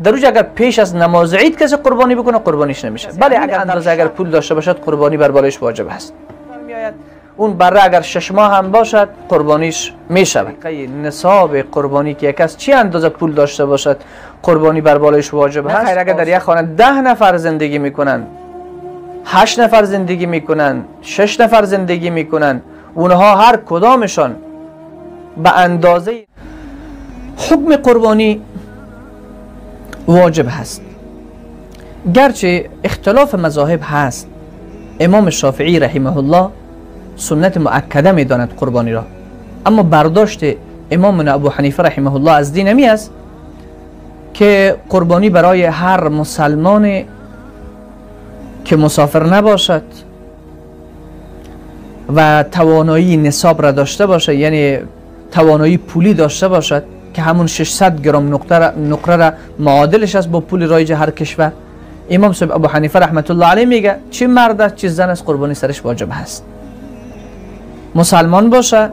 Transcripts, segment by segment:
در روز اگر پیش از نماز عید کسی قربانی بکنه قربانیش نمیشه. بله اگر اندازه اگر پول داشته باشد قربانی بر بالایش واجب است. اون بره اگر 6 ماه هم باشد قربانیش میشود. نصاب قربانی که کس چی اندازه پول داشته باشد قربانی بر بالایش واجب است. خیر اگر در یک خانه 10 نفر زندگی میکنن، 8 نفر زندگی میکنن، 6 نفر زندگی میکنن، اونها هر کدامشان به اندازه حکم قربانی واجب هست. گرچه اختلاف مذاهب هست، امام شافعی رحمه الله سنت مؤکده میداند قربانی را، اما برداشت امام ابو حنیفه رحمه الله از دین می است که قربانی برای هر مسلمان که مسافر نباشد و توانایی نصاب را داشته باشد، یعنی توانایی پولی داشته باشد که همون 600 گرم نقره را معادلش است با پول رایج هر کشور. امام صاحب ابو حنیفه رحمت الله علیه میگه چه مرد است چه زن است قربانی سرش واجب هست. مسلمان باشه،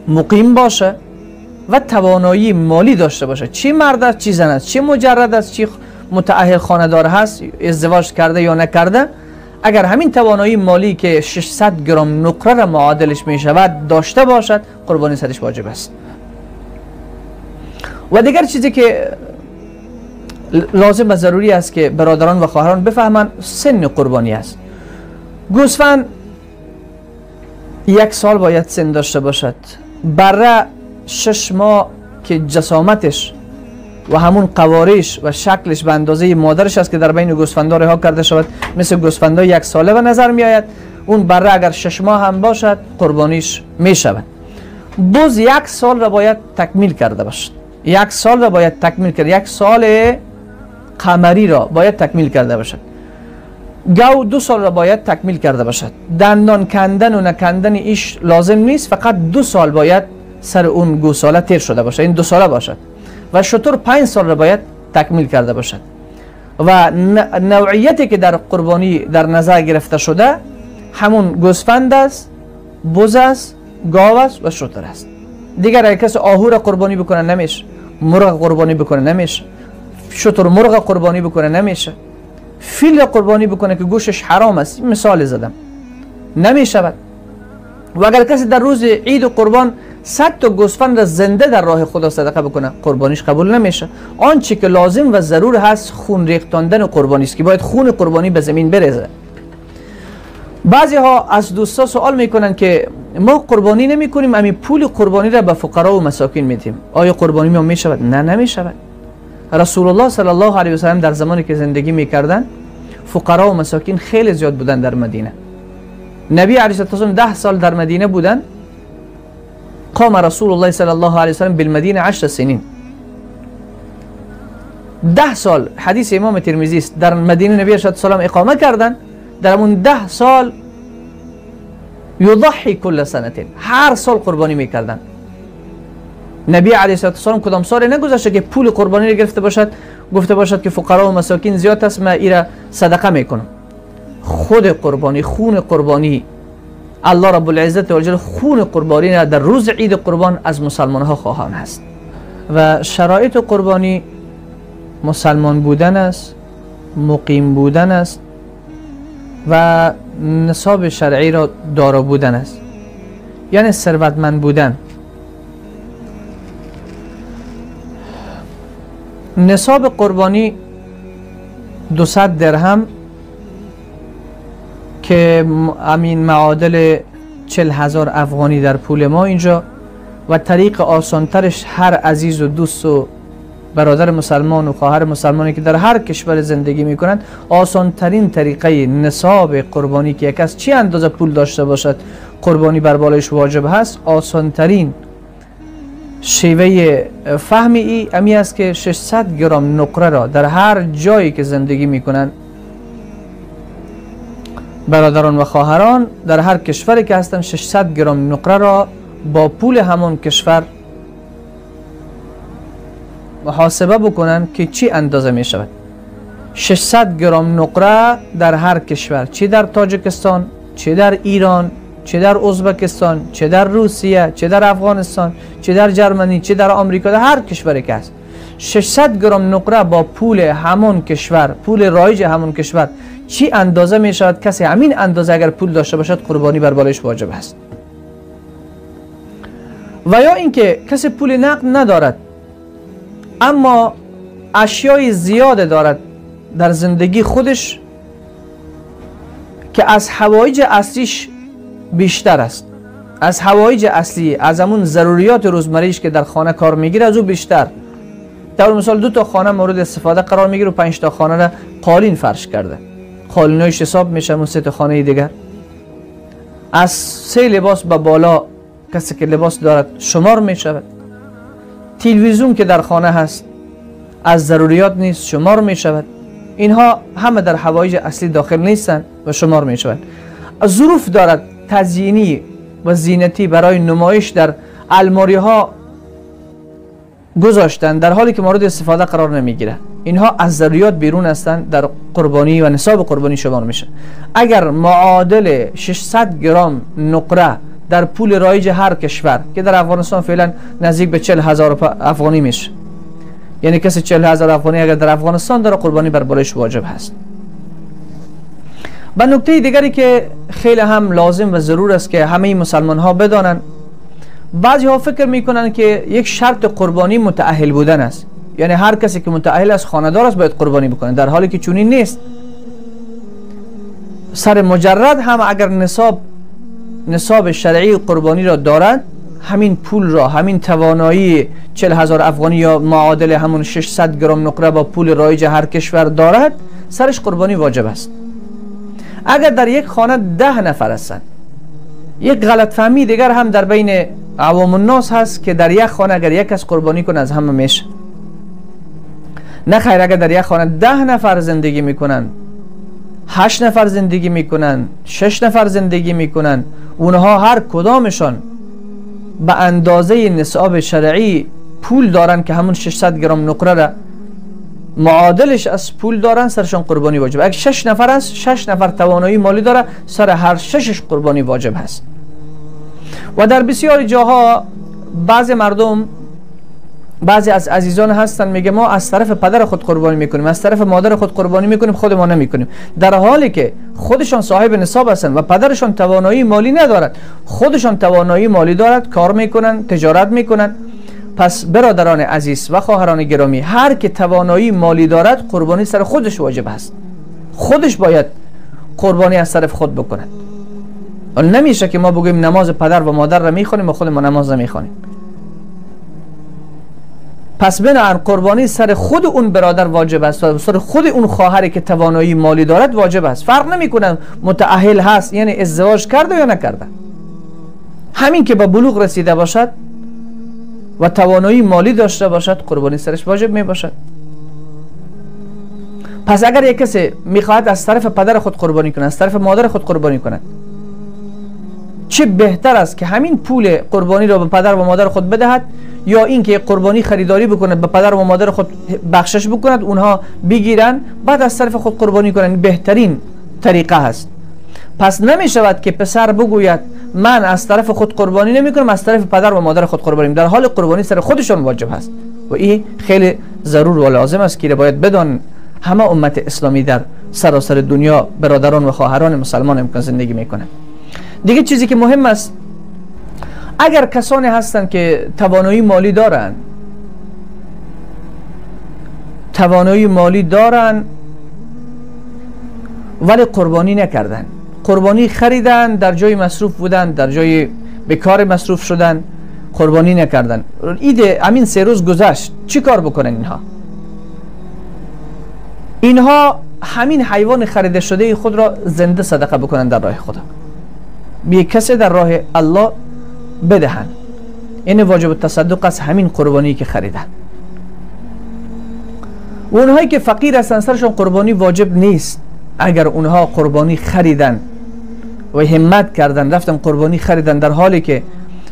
مقیم باشه و توانایی مالی داشته باشه، چه مرد است چه زن است، چه مجرد است چه متأهل خانه‌دار هست، ازدواج کرده یا نکرده، اگر همین توانایی مالی که 600 گرم نقره را معادلش می شود داشته باشد قربانی سرش واجب است. و دیگر چیزی که لازم و ضروری است که برادران و خواهران بفهمند سن قربانی است. گوسفند 1 سال باید سن داشته باشد. بره 6 ماه که جسامتش و همون قوارش و شکلش به اندازه مادرش است که در بین گوسفندا رها کرده شود، مثل گوسفندا 1 ساله به نظر می آید. اون بره اگر 6 ماه هم باشد قربانیش می شود. بز 1 سال را باید تکمیل کرده باشد. 1 سال را باید تکمیل کرد. 1 سال قمری را باید تکمیل کرده باشد. گاو 2 سال را باید تکمیل کرده باشد. دندان کندن و نکندن ایش لازم نیست، فقط 2 سال باید سر اون گوساله تیر شده باشد، این 2 ساله باشد. و شتر 5 سال را باید تکمیل کرده باشد. و نوعیتی که در قربانی در نظر گرفته شده همون گوسفند است، بز است، گاو است و شتر است. دیگر اگر کسی آهو را قربانی بکنه نمیشه، مرغ قربانی بکنه نمیشه، شتر مرغ قربانی بکنه نمیشه، فیل را قربانی بکنه که گوشش حرام است، مثال زدم، نمیشود. و اگر کسی در روز عید و قربان 100 تا گوسفند را زنده در راه خدا صدقه بکنه قربانیش قبول نمیشه. آنچه که لازم و ضرور هست خون ریختاندن قربانی است که باید خون قربانی به زمین بریزه. بعضی ها از دوستا سوال میکنن که ما قربانی نمی کنیم، امی پول قربانی را به فقرا و مساکین میدیم، آیا قربانی ما میشود؟ نه نمیشود. رسول الله صلی الله علیه و سلم در زمانی که زندگی میکردن فقرا و مساکین خیلی زیاد بودن در مدینه. نبی علیه السلام 10 سال در مدینه بودن. قام رسول الله صلی الله علیه و سلم بالمدینه 10 سنین. 10 سال حدیث امام ترمذی است، در مدینه نبی علیه السلام اقامه کردن. در اون 10 سال یضحی کل سنتین، هر سال قربانی میکردن. نبی علیه السلام کدام سال نگذاشته که پول قربانی رو گرفته باشد گفته باشد که فقرا و مساکین زیاد است، من ایرا صدقه میکنم. خود قربانی، خون قربانی، الله رب العزت و جل خون قربانی در روز عید قربان از مسلمان ها خواهان هست. و شرایط قربانی مسلمان بودن است، مقیم بودن است و نصاب شرعی را دارا بودن است، یعنی ثروتمند بودن. نصاب قربانی 200 درهم که امین معادل 40,000 افغانی در پول ما اینجا، و طریق آسانترش هر عزیز و دوست و برادر مسلمان و خواهر مسلمانی که در هر کشور زندگی میکنند آسانترین طریقه نصاب قربانی که یک کس چی اندازه پول داشته باشد قربانی بر بالایش واجب هست، آسانترین شیوه فهمی امی است که 600 گرم نقره را در هر جایی که زندگی میکنند برادران و خواهران در هر کشوری که هستند 600 گرم نقره را با پول همون کشور محاسبه بکنن که چی اندازه می شود. 600 گرم نقره در هر کشور، چه در تاجیکستان، چه در ایران، چه در ازبکستان، چه در روسیه، چه در افغانستان، چه در جرمنی، چه در آمریکا، در هر کشوری که هست 600 گرم نقره با پول همون کشور، پول رایج همون کشور چی اندازه می شود؟ کسی همین اندازه اگر پول داشته باشد قربانی بر بالایش واجب است. و یا اینکه کسی پول نقد ندارد اما اشیای زیاد دارد در زندگی خودش که از حوایج اصلیش بیشتر است، از حوایج اصلی، از همون ضروریات روزمریش که در خانه کار میگیره از او بیشتر. طور مثال 2 تا خانه مورد استفاده قرار میگیره و 5 تا خانه را قالین فرش کرده، قالینایش حساب میشه اون 3 تا خانه دیگر. از 3 لباس به بالا کسی که لباس دارد شمار میشود. تلویزیون که در خانه هست از ضروریات نیست، شمار میشود. اینها همه در حوایج اصلی داخل نیستند و شمار میشود. ظروف دارد تزیینی و زینتی برای نمایش در الماری ها گذاشتن در حالی که مورد استفاده قرار نمیگیره. اینها از ضروریات بیرون هستند، در قربانی و نصاب قربانی شمار میشه. اگر معادل 600 گرم نقره در پول رایج هر کشور که در افغانستان فعلا نزدیک به 40,000 افغانی میشه، یعنی کسی 40,000 افغانی اگر در افغانستان داره قربانی بر بالایش واجب هست. و نکته دیگری که خیلی هم لازم و ضرور است که همه مسلمان ها بدانند، بعضی ها فکر میکنن که یک شرط قربانی متأهل بودن است، یعنی هر کسی که متأهل است خانه‌دار است باید قربانی بکنه، در حالی که چنین نیست. سر مجرد هم اگر نصاب شرعی قربانی را دارد، همین پول را، همین توانایی 40,000 افغانی یا معادل همون 600 گرم نقره با پول رایج هر کشور دارد، سرش قربانی واجب است. اگر در یک خانه 10 نفر هستند، یک غلط فهمی دیگر هم در بین عوام الناس هست که در یک خانه اگر یک کس قربانی کنه از همه میشه. نه خیر، اگر در یک خانه 10 نفر زندگی میکنن، 8 نفر زندگی میکنن، 6 نفر زندگی میکنن، اونها هر کدامشان به اندازه نصاب شرعی پول دارن که همون 600 گرم نقره را معادلش از پول دارن، سرشان قربانی واجب. اگر 6 نفر است، 6 نفر توانایی مالی داره، سر هر 6ش قربانی واجب هست. و در بسیاری جاها بعضی مردم، بعضی از عزیزان هستن میگه ما از طرف پدر خود قربانی میکنیم، از طرف مادر خود قربانی میکنیم، خود ما نمیکنیم، در حالی که خودشان صاحب نصاب هستن و پدرشان توانایی مالی ندارد، خودشان توانایی مالی دارد، کار میکنن، تجارت میکنن. پس برادران عزیز و خواهران گرامی، هر که توانایی مالی دارد قربانی سر خودش واجب است، خودش باید قربانی از طرف خود بکند. و نمیشه که ما بگوییم نماز پدر و مادر را میخونیم و خود ما نماز نمیخونیم. پس بنابراین قربانی سر خود اون برادر واجب است، سر خود اون خواهری که توانایی مالی دارد واجب است. فرق نمیکنه متأهل هست یعنی ازدواج کرده یا نکرده، همین که به بلوغ رسیده باشد و توانایی مالی داشته باشد قربانی سرش واجب می باشد. پس اگر یک کسی میخواهد از طرف پدر خود قربانی کند، از طرف مادر خود قربانی کند، چه بهتر است که همین پول قربانی را به پدر و مادر خود بدهد، یا اینکه قربانی خریداری بکند به پدر و مادر خود بخشش بکند، اونها بگیرن بعد از طرف خود قربانی کنند. بهترین طریقه هست. پس نمی شود که پسر بگوید من از طرف خود قربانی نمی کنم، از طرف پدر و مادر خود قربانی، در حال قربانی سر خودشان واجب هست. و این خیلی ضرور و لازم است که باید بدان همه امت اسلامی در سراسر دنیا، برادران و خواهران مسلمان امکان زندگی میکنند. دیگه چیزی که مهم است، اگر کسانی هستند که توانایی مالی دارن ولی قربانی نکردن، قربانی خریدن، در جای مصروف بودن، در جای بیکار مصروف شدن، قربانی نکردن، امین 3 روز گذشت، چی کار بکنن اینها همین حیوان خریده شده خود را زنده صدقه بکنن در راه خدا، به کسی در راه الله بدهن. این واجب التصدق از همین قربانی که خریدن. و اونهایی که فقیر هستن سرشون قربانی واجب نیست. اگر اونها قربانی خریدن و همت کردن رفتن قربانی خریدن در حالی که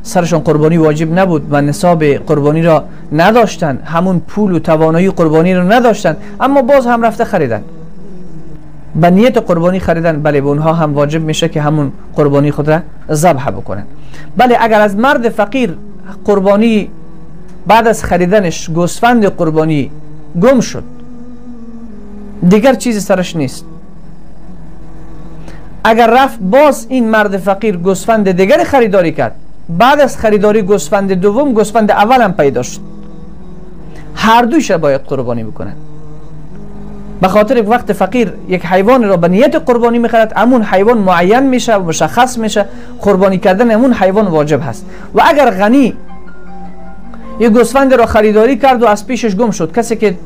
سرشون قربانی واجب نبود و نصاب قربانی را نداشتن، همون پول و توانایی قربانی را نداشتن، اما باز هم رفته خریدن، به نیت قربانی خریدن، بله به اونها هم واجب میشه که همون قربانی خود را ذبح بکنن. بله اگر از مرد فقیر قربانی بعد از خریدنش گوسفند قربانی گم شد، دیگر چیزی سرش نیست، اگر رفت باز این مرد فقیر گوسفند دیگر خریداری کرد، بعد از خریداری گوسفند دوم گوسفند اول هم پیدا شد، هر دویش باید قربانی بکنن. به خاطر وقت فقیر یک حیوان را به نیت قربانی میخرد، همون حیوان معین میشه و مشخص میشه، قربانی کردن همون حیوان واجب هست. و اگر غنی یک گوسفند را خریداری کرد و از پیشش گم شد، کسی که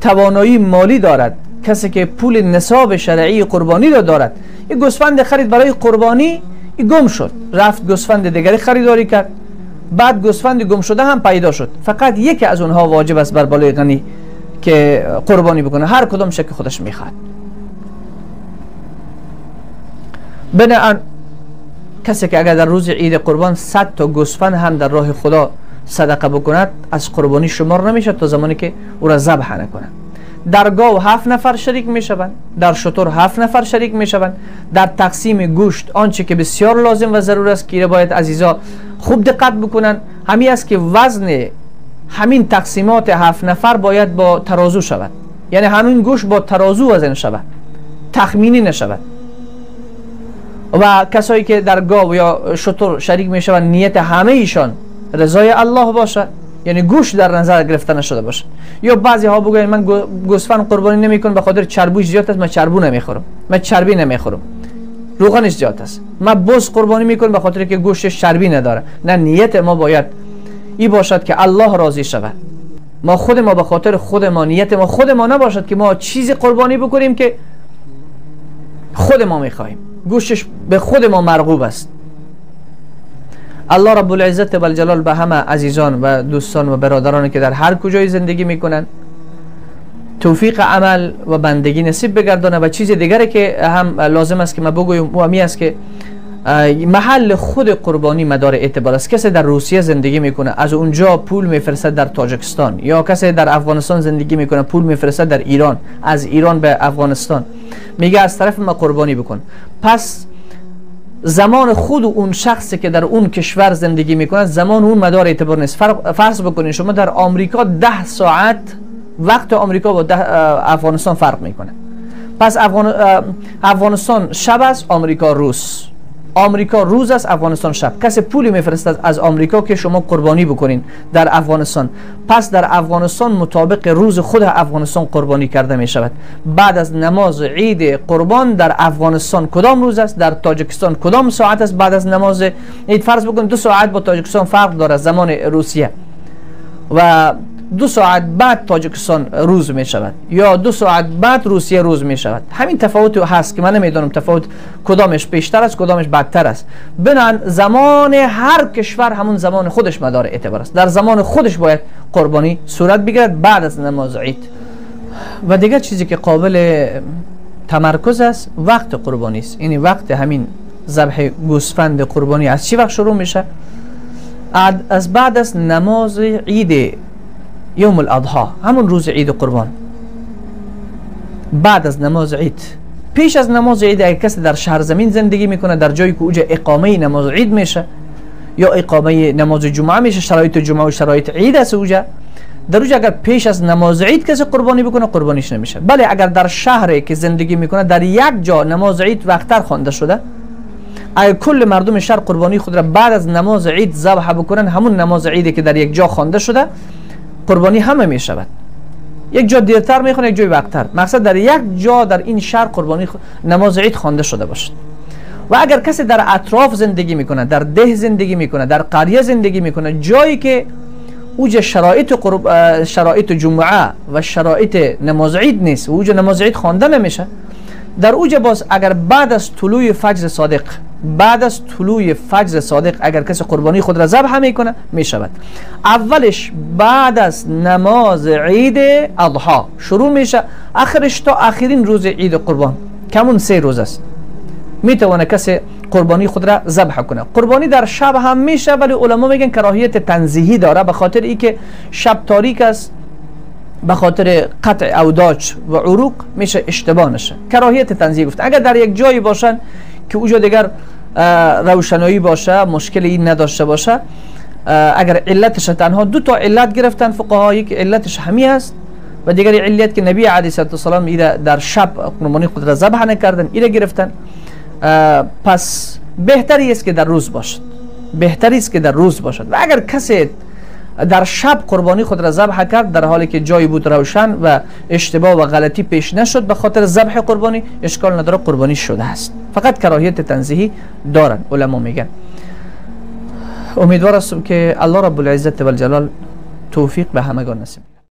توانایی مالی دارد، کسی که پول نصاب شرعی قربانی را دارد، یک گوسفند خرید برای قربانی، گم شد، رفت گوسفند دیگری خریداری کرد، بعد گوسفند گم شده هم پیدا شد، فقط یکی از اونها واجب است بر بالای غنی که قربانی بکنه، هر کدام شکل خودش میخواد. بنابراین کسی که اگر در روز عید قربان 100 تا گوسفند هم در راه خدا صدقه بکند، از قربانی شمار نمیشه تا زمانی که او را ذبح نکنه. در گاو 7 نفر شریک میشوند، در شتر 7 نفر شریک میشوند. در تقسیم گوشت آنچه که بسیار لازم و ضرور است که باید عزیزا خوب دقت بکنن، همین است که وزن همین تقسیمات 7 نفر باید با ترازو شود، یعنی همین گوشت با ترازو وزن شود، تخمینی نشود. و کسایی که در گاو یا شتر شریک میشوند، نیت همه ایشان رضای الله باشه، یعنی گوشت در نظر گرفته نشده باشه. یا بعضی ها بگوین من گوسفند قربانی نمیکنم به خاطر چربیش زیاد است، من چربو نمیخورم، من چربی نمیخورم، روغنش زیاد است، من بز قربانی میکنم به خاطر که گوشتش چربی نداره. نه، نیت ما باید این باشد که الله راضی شود. ما خود ما به خاطر خود ما، نیت ما خود ما نباشد که ما چیزی قربانی بکنیم که خود ما میخوایم، گوشتش به خود ما مرغوب است. الله رب العزت و الجلال به همه عزیزان و دوستان و برادرانی که در هر کجای زندگی میکنن توفیق عمل و بندگی نصیب بگردانه. و چیز دیگری که هم لازم است که ما بگویم و همی است که محل خود قربانی مدار اعتبار است. کسی در روسیه زندگی میکنه، از اونجا پول میفرستد در تاجیکستان، یا کسی در افغانستان زندگی میکنه، پول میفرستد در ایران، از ایران به افغانستان، میگه از طرف ما قربانی بکن. پس زمان خود اون شخصی که در اون کشور زندگی میکنه زمان اون مدار اعتبار نیست. فرض بکنید شما در آمریکا 10 ساعت وقت آمریکا با افغانستان فرق میکنه. پس افغانستان شب است، آمریکا روز، آمریکا روز است، افغانستان شب. کسی پولی میفرستد از آمریکا که شما قربانی بکنین در افغانستان، پس در افغانستان مطابق روز خود افغانستان قربانی کرده می شود. بعد از نماز عید قربان در افغانستان کدام روز است، در تاجیکستان کدام ساعت است بعد از نماز عید؟ فرض بکن 2 ساعت با تاجیکستان فرق داره زمان روسیه، و 2 ساعت بعد تاجیکستان روز می شود، یا 2 ساعت بعد روسیه روز می شود. همین تفاوت هست که من نمیدونم تفاوت کدامش بیشتر است کدامش بدتر است. بنان زمان هر کشور همون زمان خودش مدار اعتبار است، در زمان خودش باید قربانی صورت بگیرد بعد از نماز عید. و دیگر چیزی که قابل تمرکز است وقت قربانی است. یعنی وقت همین ذبح گوسفند قربانی از چی وقت شروع میشه؟ از بعد از نماز عید یوم الاضحی، همون روز عید قربان. بعد از نماز عید، پیش از نماز عید اگر کسی در شهر زمین زندگی میکنه، در جایی که اونجا اقامه نماز عید میشه یا اقامه نماز جمعه میشه، شرایط جمعه و شرایط عید است اونجا، در اونجا اگر پیش از نماز عید کسی قربانی بکنه قربانیش نمیشه. بله اگر در شهری که زندگی میکنه در یک جا نماز عید وقتر خوانده شده، اگر کل مردم شهر قربانی خود را بعد از نماز عید ذبح بکنن، همون نماز عیدی که در یک جا خوانده شده قربانی همه می شود. یک جا دیرتر میخونه، یک جای وقتتر، مقصد در یک جا در این شهر قربانی نماز عید خوانده شده باشد. و اگر کسی در اطراف زندگی میکنه، در ده زندگی میکنه، در قریه زندگی میکنه، جایی که اوج شرایط جمعه و شرایط نماز عید نیست و اوج نماز عید خوانده نمیشه، در اوج باز اگر بعد از طلوع فجر صادق، بعد از طلوع فجر صادق اگر کسی قربانی خود را ذبح میکنه میشود. اولش بعد از نماز عید اضحی شروع میشه، آخرش تا آخرین روز عید قربان، کمون 3 روز است، میتونه کسی قربانی خود را ذبح کنه. قربانی در شب هم میشه، ولی علما میگن کراهیت تنزیهی داره، به خاطر اینکه شب تاریک است، به خاطر قطع اوداج و عروق میشه اشتباه نشه. کراهیت تنزیهی گفت. اگر در یک جایی باشن که اونجا دیگر روشنایی باشه، مشکلی این نداشته باشه، اگر علتش تنها دو تا علت گرفتن فقها، یک علتش همی است و دیگری علت که نبی علیه السلام ایره در شب قربانی خود را ذبح نکردن، ایره گرفتن. پس بهتری است که در روز باشد، بهتری است که در روز باشد. و اگر کسی در شب قربانی خود را ذبح کرد در حالی که جای بود روشن و اشتباه و غلطی پیش نشد به خاطر ذبح قربانی، اشکال نداره، قربانی شده است، فقط کراهیت تنزیهی دارن علما میگن. امیدوار هستم که الله رب العزت و الجلال توفیق به همگان نصیب